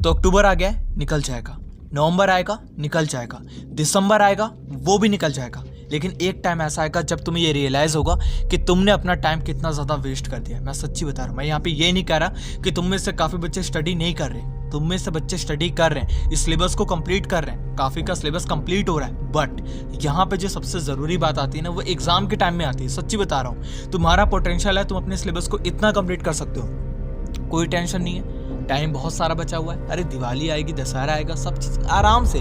तो अक्टूबर आ गया है, निकल जाएगा। नवंबर आएगा, निकल जाएगा। दिसंबर आएगा, वो भी निकल जाएगा। लेकिन एक टाइम ऐसा आएगा जब तुम्हें ये रियलाइज होगा कि तुमने अपना टाइम कितना ज़्यादा वेस्ट कर दिया। मैं सच्ची बता रहा हूँ। मैं यहाँ पे ये नहीं कह रहा कि तुम में से काफ़ी बच्चे स्टडी नहीं कर रहे। तुम में से बच्चे स्टडी कर रहे हैं, इस सिलेबस को कंप्लीट कर रहे हैं, काफ़ी का सिलेबस कंप्लीट हो रहा है। बट यहाँ पे जो सबसे ज़रूरी बात आती है ना, वो एग्जाम के टाइम में आती है। सच्ची बता रहा हूँ, तुम्हारा पोटेंशियल है, तुम अपने सिलेबस को इतना कंप्लीट कर सकते हो, कोई टेंशन नहीं है। टाइम बहुत सारा बचा हुआ है। अरे दिवाली आएगी, दशहरा आएगा, सब चीज़ आराम से।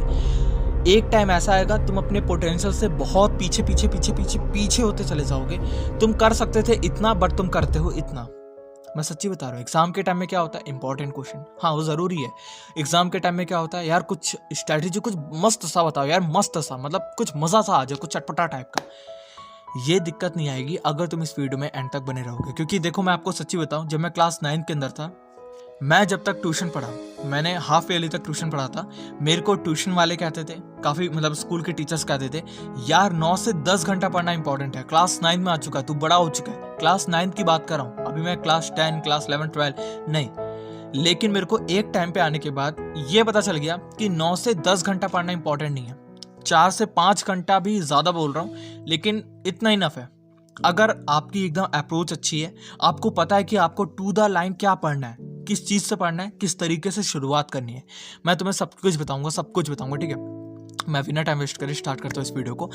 एक टाइम ऐसा आएगा तुम अपने पोटेंशियल से बहुत पीछे पीछे पीछे पीछे पीछे होते चले जाओगे। तुम कर सकते थे इतना, बट तुम करते हो इतना। मैं सच्ची बता रहा हूँ। एग्जाम के टाइम में क्या होता है, इंपॉर्टेंट क्वेश्चन, हाँ वो ज़रूरी है। एग्जाम के टाइम में क्या होता है यार, कुछ स्ट्रैटेजी, कुछ मस्त सा बताओ यार, मस्त सा, मतलब कुछ मज़ा सा आ जाए, कुछ चटपटा टाइप का। ये दिक्कत नहीं आएगी अगर तुम इस वीडियो में एंड तक बने रहोगे। क्योंकि देखो मैं आपको सच्ची बताऊं, जब मैं क्लास 9 के अंदर था, मैं जब तक ट्यूशन पढ़ा, मैंने हाफ ईयरली तक ट्यूशन पढ़ा था, मेरे को ट्यूशन वाले कहते थे, काफ़ी मतलब स्कूल के टीचर्स कहते थे यार 9 से 10 घंटा पढ़ना इंपॉर्टेंट है। क्लास 9 में आ चुका है, तू बड़ा हो चुका है। क्लास 9 की बात कर रहा हूँ, अभी मैं क्लास 10, क्लास 11, 12 नहीं। लेकिन मेरे को एक टाइम पे आने के बाद ये पता चल गया कि 9 से 10 घंटा पढ़ना इंपॉर्टेंट नहीं है। 4 से 5 घंटा भी ज़्यादा बोल रहा हूँ, लेकिन इतना इनफ है। अगर आपकी एकदम अप्रोच अच्छी है, आपको पता है कि आपको टू द लाइन क्या पढ़ना है, किस चीज़ से पढ़ना है, किस तरीके से शुरुआत करनी है, मैं तुम्हें सब कुछ बताऊंगा, ठीक है। मैं बिना टाइम वेस्ट करे स्टार्ट करता हूँ इस वीडियो को।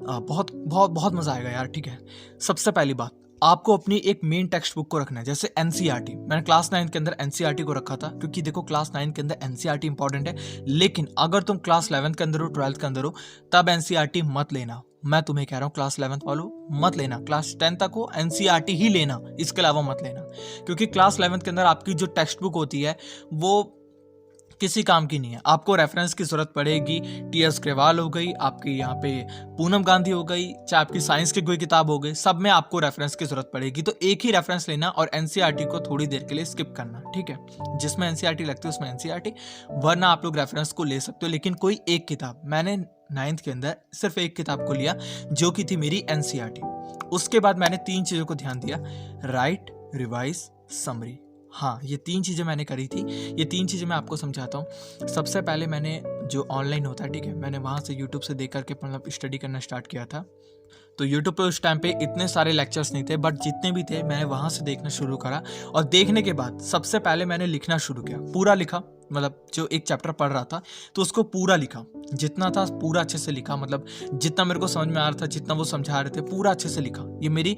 बहुत बहुत बहुत मज़ा आएगा यार, ठीक है। सबसे पहली बात, आपको अपनी एक मेन टेक्स्ट बुक को रखना है, जैसे एनसीईआरटी। मैंने क्लास 9 के अंदर एनसीईआरटी को रखा था, क्योंकि देखो क्लास 9 के अंदर एनसीईआरटी इंपॉर्टेंट है। लेकिन अगर तुम क्लास 11 के अंदर हो, 12th के अंदर हो, तब एनसीईआरटी मत लेना। मैं तुम्हें कह रहा हूँ क्लास 11th वालों मत लेना, क्लास 10 तक हो एनसीईआरटी ही लेना, इसके अलावा मत लेना। क्योंकि क्लास 11th के अंदर आपकी जो टेक्स्ट बुक होती है वो किसी काम की नहीं है। आपको रेफरेंस की जरूरत पड़ेगी। टी.एस. ग्रेवाल हो गई, आपकी यहाँ पे पूनम गांधी हो गई, चाहे आपकी साइंस की कोई किताब हो गई, सब में आपको रेफरेंस की जरूरत पड़ेगी। तो एक ही रेफरेंस लेना और एनसीईआरटी को थोड़ी देर के लिए स्किप करना, ठीक है। जिसमें एनसीईआरटी लगती है उसमें एनसीईआरटी, वरना आप लोग रेफरेंस को ले सकते हो, लेकिन कोई एक किताब। मैंने 9th के अंदर सिर्फ एक किताब को लिया, जो कि थी मेरी एनसीईआरटी। उसके बाद मैंने 3 चीज़ों को ध्यान दिया, राइट, रिवाइज, समरी। हाँ, ये 3 चीज़ें मैंने करी थी। ये 3 चीज़ें मैं आपको समझाता हूँ। सबसे पहले मैंने जो ऑनलाइन होता है, ठीक है, मैंने वहाँ से यूट्यूब से देख करके मतलब स्टडी करना स्टार्ट किया था। तो यूट्यूब पे उस टाइम पे इतने सारे लेक्चर्स नहीं थे, बट जितने भी थे मैंने वहाँ से देखना शुरू करा। और देखने के बाद सबसे पहले मैंने लिखना शुरू किया, पूरा लिखा। मतलब जो एक चैप्टर पढ़ रहा था तो उसको पूरा लिखा, जितना था पूरा अच्छे से लिखा। मतलब जितना मेरे को समझ में आ रहा था, जितना वो समझा रहे थे, पूरा अच्छे से लिखा। ये मेरी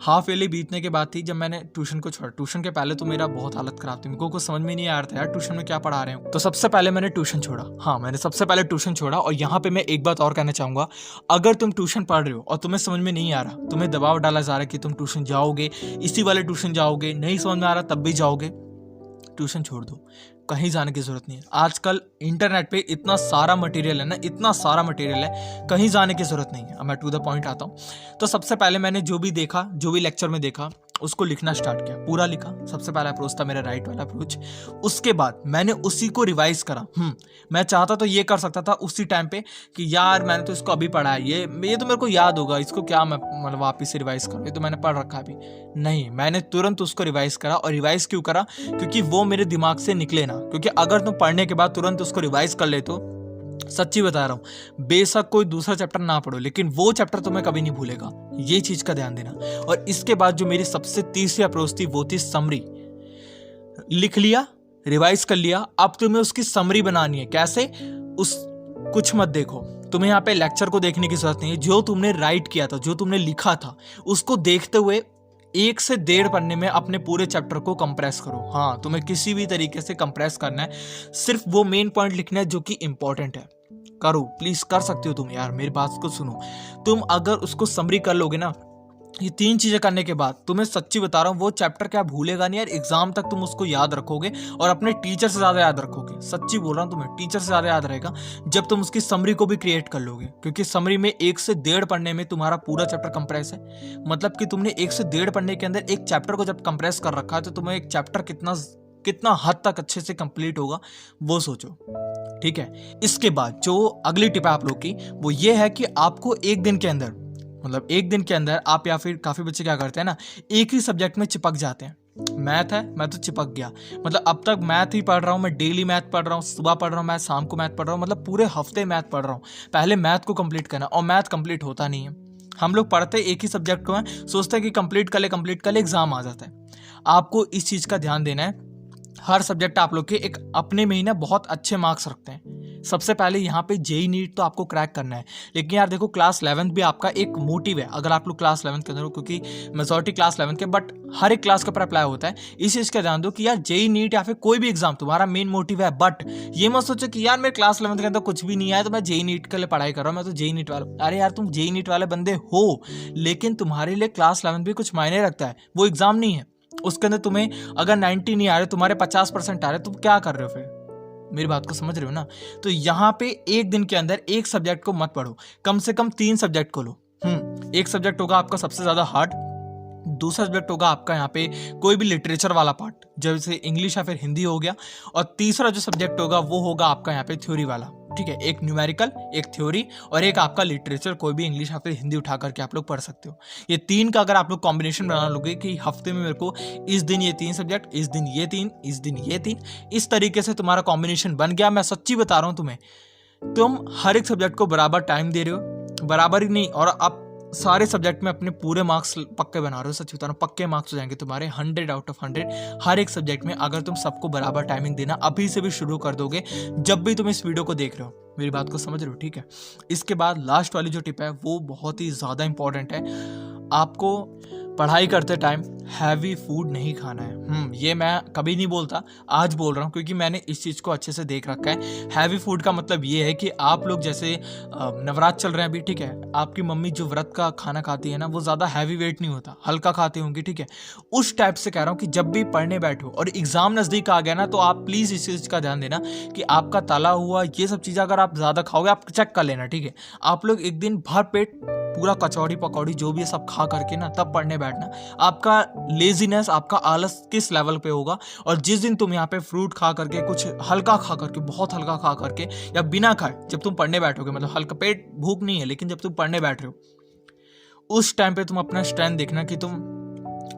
हाफ ईयरली बीतने के बाद थी, जब मैंने ट्यूशन को छोड़ा। ट्यूशन के पहले तो मेरा बहुत हालत खराब थी, मेरे को कुछ समझ में नहीं आ रहा था यार ट्यूशन में क्या पढ़ा रहे हो। तो सबसे पहले मैंने ट्यूशन छोड़ा। हाँ, मैंने सबसे पहले ट्यूशन छोड़ा। और यहाँ पे मैं एक बात और कहना चाहूँगा, अगर तुम ट्यूशन पढ़ रहे हो और तुम्हें समझ में नहीं आ रहा, तुम्हें दबाव डाला जा रहा है कि तुम ट्यूशन जाओगे, इसी वाले ट्यूशन जाओगे, नहीं समझ में आ रहा तब भी जाओगे, ट्यूशन छोड़ दो। कहीं जाने की जरूरत नहीं है। आजकल इंटरनेट पे इतना सारा मटेरियल है ना, इतना सारा मटेरियल है, कहीं जाने की जरूरत नहीं है। अब मैं टू द पॉइंट आता हूँ। तो सबसे पहले मैंने जो भी देखा, जो भी लेक्चर में देखा, उसको लिखना स्टार्ट किया, पूरा लिखा। सबसे पहला अप्रोच था मेरा राइट वाला अप्रोच। उसके बाद मैंने उसी को रिवाइज करा। मैं चाहता तो ये कर सकता था उसी टाइम पे कि यार मैंने तो इसको अभी पढ़ा है, ये तो मेरे को याद होगा, इसको क्या मैं मतलब वापस से रिवाइज करूँ, ये तो मैंने पढ़ रखा अभी। नहीं, मैंने तुरंत उसको रिवाइज करा। और रिवाइज क्यों करा? क्योंकि वो मेरे दिमाग से निकले ना। क्योंकि अगर तुम पढ़ने के बाद तुरंत उसको रिवाइज कर ले, तो सच्ची बता रहा हूँ, बेशक कोई दूसरा चैप्टर ना पढ़ो, लेकिन वो चैप्टर तुम्हें कभी नहीं भूलेगा। ये चीज का ध्यान देना। और इसके बाद जो मेरी सबसे तीसरी अप्रोच थी, वो थी समरी। लिख लिया, रिवाइज कर लिया, अब तुम्हें उसकी समरी बनानी है। कैसे? उस कुछ मत देखो, तुम्हें यहाँ पे लेक्चर को देखने की जरूरत नहीं है। जो तुमने राइट किया था, जो तुमने लिखा था, उसको देखते हुए 1 से 1.5 पन्ने में अपने पूरे चैप्टर को कंप्रेस करो। हाँ, तुम्हें किसी भी तरीके से कंप्रेस करना है, सिर्फ वो मेन पॉइंट लिखना है जो कि इंपॉर्टेंट है। करो प्लीज, कर सकते हो तुम यार, मेरी बात को सुनो। तुम अगर उसको समरी कर लोगे ना, ये 3 चीजें करने के बाद, तुम्हें सच्ची बता रहा हूँ, वो चैप्टर क्या भूलेगा नहीं यार। एग्जाम तक तुम उसको याद रखोगे और अपने टीचर से ज्यादा याद रखोगे। सच्ची बोल रहा हूँ, तुम्हें टीचर से ज्यादा याद रहेगा जब तुम उसकी समरी को भी क्रिएट कर लोगे। क्योंकि समरी में 1 से 1.5 पन्ने में तुम्हारा पूरा चैप्टर कंप्रेस है। मतलब कि तुमने 1 से 1.5 पन्ने के अंदर एक चैप्टर को जब कंप्रेस कर रखा है, तो तुम्हें एक चैप्टर कितना हद तक अच्छे से कंप्लीट होगा, वो सोचो, ठीक है। इसके बाद जो अगली टिप है आप लोग की, वो ये है कि आपको एक दिन के अंदर, मतलब एक दिन के अंदर आप, या फिर काफी बच्चे क्या करते हैं ना, एक ही सब्जेक्ट में चिपक जाते हैं। मैथ है, मैं तो चिपक गया। मतलब अब तक मैथ ही पढ़ रहा हूँ मैं, डेली मैथ पढ़ रहा हूँ, सुबह पढ़ रहा हूँ मैथ, शाम को मैथ पढ़ रहा हूँ, मतलब पूरे हफ्ते मैथ पढ़ रहा हूँ। पहले मैथ को कंप्लीट करना, और मैथ कंप्लीट होता नहीं है। हम लोग पढ़ते एक ही सब्जेक्ट को हैं, सोचते हैं कि कंप्लीट कर ले, एग्जाम आ जाता है। आपको इस चीज़ का ध्यान देना है। हर सब्जेक्ट आप लोग के एक अपने में ही ना बहुत अच्छे मार्क्स रखते हैं। सबसे पहले यहाँ पे जेई नीट तो आपको क्रैक करना है, लेकिन यार देखो क्लास 11th भी आपका एक मोटिव है। अगर आप लोग क्लास 11th के अंदर हो, क्योंकि मेजॉरिटी क्लास 11th के, बट हर एक क्लास के ऊपर अप्लाई होता है, इस चीज़ का ध्यान दो कि यार जेई नीट या फिर कोई भी एग्जाम तुम्हारा मेन मोटिव है। बट ये मत सोचो कि यार मेरे क्लास 11th के अंदर कुछ भी नहीं आया तो मैं जेई नीट के लिए पढ़ाई कर रहा हूँ, मैं तो जेई नीट वाला। अरे यार तुम जेई नीट वाले बंदे हो, लेकिन तुम्हारे लिए क्लास 11th भी कुछ मायने रखता है। वो एग्जाम नहीं है, उसके अंदर तुम्हें अगर 90 नहीं आ रहे, तुम्हारे 50% आ रहे, तुम क्या कर रहे हो फिर? मेरी बात को समझ रहे हो ना? तो यहाँ पे एक दिन के अंदर एक सब्जेक्ट को मत पढ़ो, कम से कम 3 सब्जेक्ट को लो। एक सब्जेक्ट होगा आपका सबसे ज्यादा हार्ड, दूसरा सब्जेक्ट होगा आपका यहाँ पे कोई भी लिटरेचर वाला पार्ट, जैसे इंग्लिश या फिर हिंदी हो गया, और तीसरा जो सब्जेक्ट होगा वो होगा आपका यहाँ पे थ्योरी वाला। ठीक है, एक न्यूमेरिकल, एक थ्योरी, और एक आपका लिटरेचर, कोई भी इंग्लिश या फिर हिंदी उठा करके आप लोग पढ़ सकते हो। ये 3 का अगर आप लोग कॉम्बिनेशन बना लोगे कि हफ्ते में मेरे को इस दिन ये 3 सब्जेक्ट, इस दिन ये 3, इस दिन ये 3, इस तरीके से तुम्हारा कॉम्बिनेशन बन गया। मैं सच्ची बता रहा हूँ तुम्हें, तुम हर एक सब्जेक्ट को बराबर टाइम दे रहे हो, बराबर ही नहीं, और आप सारे सब्जेक्ट में अपने पूरे मार्क्स पक्के बना रहे हो। सच बता रहा हूँ, पक्के मार्क्स हो जाएंगे तुम्हारे 100 आउट ऑफ 100 हर एक सब्जेक्ट में, अगर तुम सबको बराबर टाइमिंग देना अभी से भी शुरू कर दोगे, जब भी तुम इस वीडियो को देख रहे हो। मेरी बात को समझ रहे हो? ठीक है। इसके बाद लास्ट वाली जो टिप है वो बहुत ही ज़्यादा इंपॉर्टेंट है। आपको पढ़ाई करते टाइम हैवी फूड नहीं खाना है। ये मैं कभी नहीं बोलता, आज बोल रहा हूँ, क्योंकि मैंने इस चीज़ को अच्छे से देख रखा है। हैवी फूड का मतलब ये है कि आप लोग जैसे नवरात्र चल रहे हैं अभी, ठीक है, आपकी मम्मी जो व्रत का खाना खाती है ना, वो ज़्यादा हैवी वेट नहीं होता, हल्का खाती होंगी, ठीक है। उस टाइप से कह रहा हूँ कि जब भी पढ़ने बैठो और एग्ज़ाम नज़दीक आ गया ना, तो आप प्लीज़ इस चीज़ का ध्यान देना कि आपका तला हुआ ये सब चीज़ें अगर आप ज़्यादा खाओगे, आप चेक कर लेना, ठीक है। आप लोग एक दिन भर पेट पूरा कचौड़ी पकौड़ी जो भी है सब खा करके ना तब पढ़ने बैठना। आपका लेजीनेस, आपका आलस किस लेवल पे होगा, और जिस दिन तुम यहाँ पे फ्रूट खा करके, कुछ हल्का खा करके, बहुत हल्का खा करके या बिना खाए जब तुम पढ़ने बैठोगे, मतलब हल्का पेट भूख नहीं है लेकिन जब तुम पढ़ने बैठ रहे हो, उस टाइम पे तुम अपना स्ट्रेंथ देखना कि तुम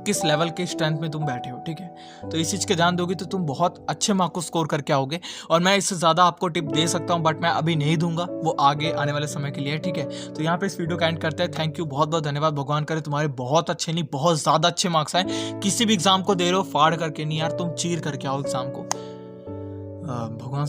किस लेवल के स्ट्रेंथ में तुम बैठे हो, ठीक है। तो इस चीज़ के ध्यान दोगे तो तुम बहुत अच्छे मार्क को स्कोर करके आओगे। और मैं इससे ज़्यादा आपको टिप दे सकता हूँ, बट मैं अभी नहीं दूंगा, वो आगे आने वाले समय के लिए, ठीक है। तो यहाँ पे इस वीडियो का एंड करते हैं। थैंक यू, बहुत बहुत धन्यवाद। भगवान करे तुम्हारे बहुत अच्छे नहीं, बहुत ज़्यादा अच्छे मार्क्स आए। किसी भी एग्जाम को दे रहे हो फाड़ करके नहीं यार, तुम चीर करके आओ एग्जाम को। भगवान